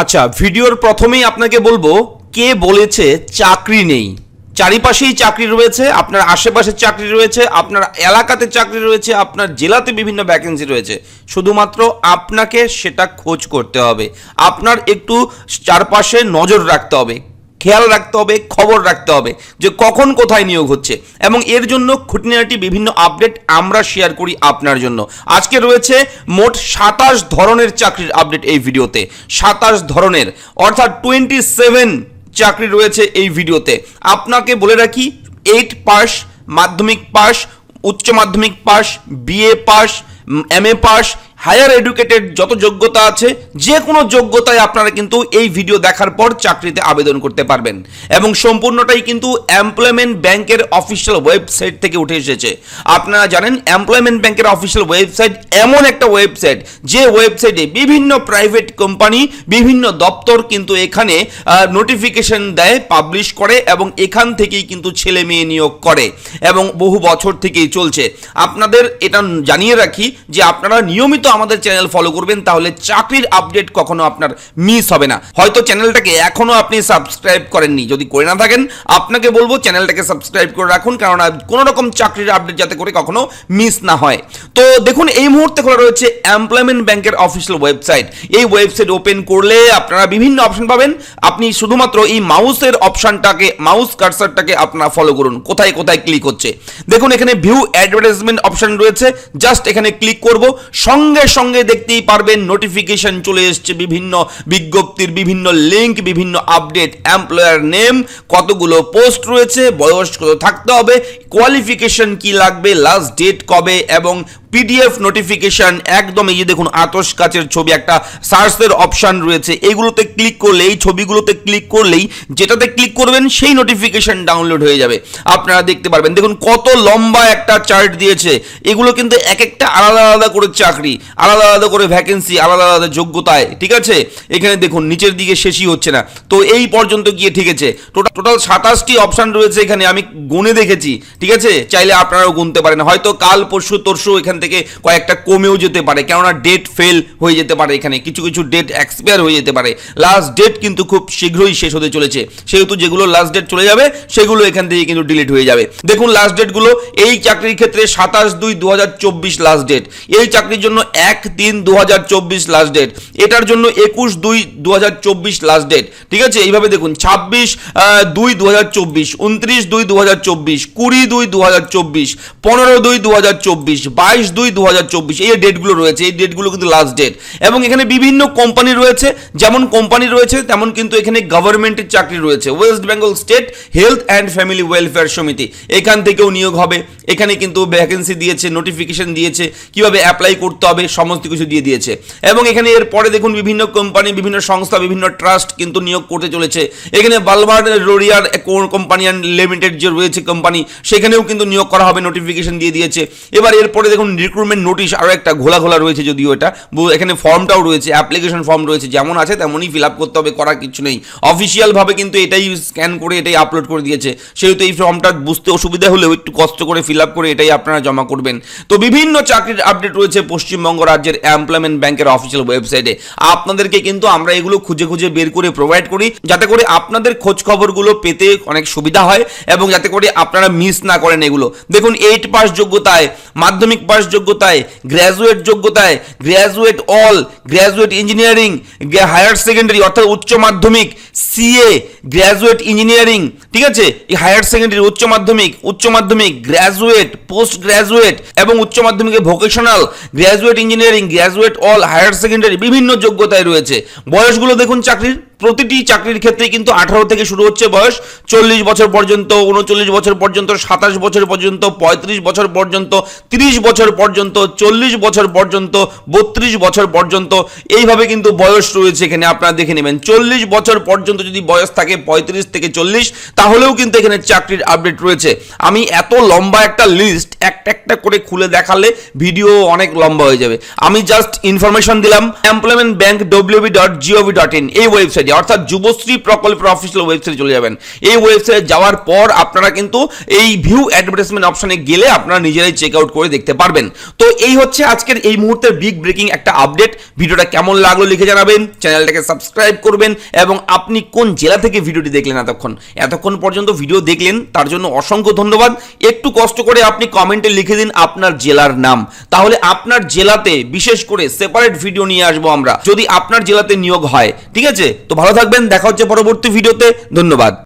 আচ্ছা, ভিডিওর প্রথমেই আপনাকে বলবো কে বলেছে চাকরি নেই। চারিপাশেই চাকরি রয়েছে, আপনার আশেপাশে চাকরি রয়েছে, আপনার এলাকাতে চাকরি রয়েছে, আপনার জেলাতে বিভিন্ন ভ্যাকেন্সি রয়েছে। শুধুমাত্র আপনাকে সেটা খোঁজ করতে হবে, আপনার একটু চারপাশে নজর রাখতে হবে, খেয়াল রাখতে হবে, খবর রাখতে হবে যে কখন কোথায় নিয়োগ হচ্ছে, এবং এর জন্য খুঁটিনাটি বিভিন্ন আপডেট আমরা শেয়ার করি আপনার জন্য। আজকে রয়েছে মোট 27 ধরনের চাকরির আপডেট এই ভিডিওতে। 27 ধরনের অর্থাৎ 27 চাকরি রয়েছে এই ভিডিওতে। আপনাকে বলে রাখি, 8 পাস, মাধ্যমিক পাস, উচ্চ মাধ্যমিক pass, BA pass, MA pass, higher educated যত যোগ্যতা আছে, যে কোনো যোগ্যতায় আপনারা কিন্তু এই ভিডিও দেখার পর চাকরিতে আবেদন করতে পারবেন। এবং সম্পূর্ণটাই কিন্তু এমপ্লয়মেন্ট ব্যাংকের অফিসিয়াল ওয়েবসাইট থেকে উঠে এসেছে। আপনারা জানেন এমপ্লয়মেন্ট ব্যাংকের অফিসিয়াল ওয়েবসাইট এমন একটা ওয়েবসাইট যে ওয়েবসাইটে বিভিন্ন প্রাইভেট কোম্পানি, বিভিন্ন দপ্তর কিন্তু এখানে নোটিফিকেশন দেয়, পাবলিশ করে, এবং এখান থেকেই কিন্তু ছেলে মেয়ে নিয়োগ করে, এবং বহু বছর থেকেই চলছে। আপনাদের এটা জানিয়ে রাখি যে আপনারা নিয়মিত আমাদের চ্যানেল ফলো করবেন, তাহলে চাকরির আপডেট কখনো আপনার মিস হবে না। হয়তো চ্যানেলটাকে এখনো আপনি সাবস্ক্রাইব করেননি, যদি করে না থাকেন আপনাকে বলবো চ্যানেলটাকে সাবস্ক্রাইব করে রাখুন, কারণ কোনো রকম চাকরির আপডেট যাতে করে কখনো মিস না হয়। তো দেখুন, এই মুহূর্তে খোলা রয়েছে এমপ্লয়মেন্ট ব্যাংকের অফিসিয়াল ওয়েবসাইট। এই ওয়েবসাইট ওপেন করলে আপনারা বিভিন্ন অপশন পাবেন। আপনি শুধুমাত্র এই মাউসের অপশনটাকে, মাউস কার্সারটাকে আপনারা ফলো করুন, কোথায় কোথায় ক্লিক হচ্ছে। দেখুন এখানে ভিউ অ্যাডভার্টাইজমেন্ট অপশন রয়েছে, জাস্ট এখানে ক্লিক করব, সঙ্গে সঙ্গে দেখতেই পারবেন নোটিফিকেশন চলে এসছে, বিভিন্ন বিজ্ঞপ্তির বিভিন্ন লিঙ্ক, বিভিন্ন আপডেট, এমপ্লয়ার নেম, কতগুলো পোস্ট রয়েছে, বয়স কত থাকতে হবে, কোয়ালিফিকেশন কি লাগবে, লাস্ট ডেট কবে, এবং পিডিএফ নোটিফিকেশন একদম এই যে দেখুন আতশ কাচের ছবি, একটা সার্চের অপশন রয়েছে, এগুলোতে ক্লিক করলে, এই ছবিগুলোতে ক্লিক করলেই যেটাতে ক্লিক করবেন সেই নোটিফিকেশন ডাউনলোড হয়ে যাবে, আপনারা দেখতে পারবেন। দেখুন কত লম্বা একটা চার্ট দিয়েছে, এগুলো কিন্তু এক একটা আলাদা আলাদা করে চাকরি, আলাদা আলাদা করে ভ্যাকেন্সি, আলাদা আলাদা যোগ্যতায়, ঠিক আছে। এখানে দেখুন নিচের দিকে শেষই হচ্ছে না, তো এই পর্যন্ত গিয়ে ঠিক আছে। টোটাল 27টি অপশন রয়েছে এখানে, আমি গুনে দেখেছি, ঠিক আছে। চাইলে আপনারাও গুনতে পারেন, হয়তো কাল পরশু তরশু এখান থেকে কয়েকটা কমেও যেতে পারে, কেননা ডেট ফেল হয়ে যেতে পারে, এখানে কিছু কিছু ডেট এক্সপায়ার হয়ে যেতে পারে। লাস্ট ডেট কিন্তু খুব শীঘ্রই শেষ হতে চলেছে, সেহেতু যেগুলো লাস্ট ডেট চলে যাবে সেগুলো এখান থেকে কিন্তু ডিলিট হয়ে যাবে। দেখুন লাস্ট ডেটগুলো, এই চাকরির ক্ষেত্রে 27/2/2024 লাস্ট ডেট, এই চাকরির জন্য 1/3/2024 লাস্ট ডেট, এটার জন্য 21/2/2024 লাস্ট ডেট, ঠিক আছে। এইভাবে দেখুন 26/2/2024, 29/2/2024, 20/2/2024, 15/2/2024, 22/2/2024, এই ডেটগুলো রয়েছে, এই ডেটগুলো কিন্তু লাস্ট ডেট। এবং এখানে বিভিন্ন কোম্পানি রয়েছে, যেমন কোম্পানি রয়েছে তেমন কিন্তু এখানে গভর্নমেন্টের চাকরি রয়েছে। West Bengal state health and family welfare সমিতি, এখান থেকেও নিয়োগ হবে। এখানে কিন্তু ভ্যাকেন্সি দিয়েছে, নোটিফিকেশন দিয়েছে, কিভাবে অ্যাপ্লাই করতে হবে সমস্ত কিছু দিয়ে দিয়েছে। এবং এখানে এরপরে দেখুন বিভিন্ন কোম্পানি, বিভিন্ন সংস্থা, বিভিন্ন ট্রাস্ট কিন্তু নিয়োগ করতে চলেছে। এখানে বালমার রোরিয়ার কোম্পানি অ্যান্ড লিমিটেড যে রয়েছে কোম্পানি, সেখানেও কিন্তু নিয়োগ করা হবে, নোটিফিকেশন দিয়ে দিয়েছে। এবার এরপরে দেখুন রিক্রুটমেন্ট নোটিশ, আরও একটা ঘোলা ঘোলা রয়েছে, যদিও এটা এখানে ফর্মটাও রয়েছে, অ্যাপ্লিকেশন ফর্ম রয়েছে, যেমন আছে তেমনই ফিল আপ করতে হবে, করার কিছু নেই। অফিসিয়ালভাবে কিন্তু এটাই স্ক্যান করে এটাই আপলোড করে দিয়েছে, সেহেতু এই ফর্মটা বুঝতে অসুবিধা হলেও একটু কষ্ট করে ফিল আপ করে এটাই আপনারা জমা করবেন। তো বিভিন্ন চাকরির আপডেট রয়েছে পশ্চিমবঙ্গ রাজ্যের এমপ্লয়মেন্ট ব্যাংকের অফিসিয়াল ওয়েবসাইটে। আপনাদেরকে কিন্তু আমরা এগুলো খুঁজে খুঁজে বের করে প্রোভাইড করি, যাতে করে আপনাদের খোঁজ খবরগুলো পেতে অনেক সুবিধা হয়, এবং যাতে করে আপনারা মিস না করেন এগুলো। দেখুন 8 পাস যোগ্যতায়, মাধ্যমিক পাস যোগ্যতায়, গ্র্যাজুয়েট যোগ্যতায়, graduate all, graduate engineering, higher secondary অর্থাৎ উচ্চ মাধ্যমিক, সিএ, গ্র্যাজুয়েট ইঞ্জিনিয়ারিং, ঠিক আছে, হায়ার সেকেন্ডারি, উচ্চ মাধ্যমিক, গ্র্যাজুয়েট, পোস্ট গ্র্যাজুয়েট, এবং উচ্চ মাধ্যমিকে vocational, graduate engineering, graduate all, higher secondary, বিভিন্ন যোগ্যতায় রয়েছে। বয়সগুলো দেখুন চাকরির, প্রতিটি চাকরির ক্ষেত্রে কিন্তু 18 থেকে শুরু হচ্ছে বয়স, 40 বছর পর্যন্ত, 39 বছর পর্যন্ত, 27 বছর পর্যন্ত, 35 বছর পর্যন্ত, 30 বছর পর্যন্ত, 40 বছর পর্যন্ত, 32 বছর পর্যন্ত, এইভাবে কিন্তু বয়স রয়েছে এখানে, আপনারা দেখে নেবেন। 40 বছর পর্যন্ত যদি বয়স থাকে, 35 থেকে 40, তাহলেও কিন্তু এখানে চাকরির আপডেট রয়েছে। আমি এত লম্বা একটা লিস্ট একটা একটা করে খুলে দেখালে ভিডিও অনেক লম্বা হয়ে যাবে, আমি জাস্ট ইনফরমেশন দিলাম। এমপ্লয়মেন্ট ব্যাংক www.gov.in এই ওয়েবসাইট, ওয়েবসাইটে, অর্থাৎ যুবশ্রী প্রকল্পের অফিসিয়াল ওয়েবসাইটে চলে যাবেন। এই ওয়েবসাইটে যাওয়ার পর আপনারা কিন্তু এই ভিউ অ্যাডভার্টাইজমেন্ট অপশনে গেলে আপনারা নিজেরাই চেক আউট করে দেখতে পারবেন। তো এই হচ্ছে আজকের এই মুহূর্তের বিগ ব্রেকিং একটা আপডেট। ভিডিওটা কেমন লাগলো লিখে জানাবেন, চ্যানেলটাকে সাবস্ক্রাইব করবেন, এবং আপনি কোন জেলা থেকে ভিডিওটি দেখলেন এতক্ষণ পর্যন্ত ভিডিও দেখলেন তার জন্য অসংখ্য ধন্যবাদ। একটু কষ্ট করে আপনি কমেন্টে লিখে দিন আপনার জেলার নাম, তাহলে আপনার জেলাতে বিশেষ করে সেপারেট ভিডিও নিয়ে আসবো আমরা, যদি আপনার জেলাতে নিয়োগ হয়। ঠিক আছে, তো ভালো থাকবেন, দেখা হচ্ছে পরবর্তী ভিডিওতে। ধন্যবাদ।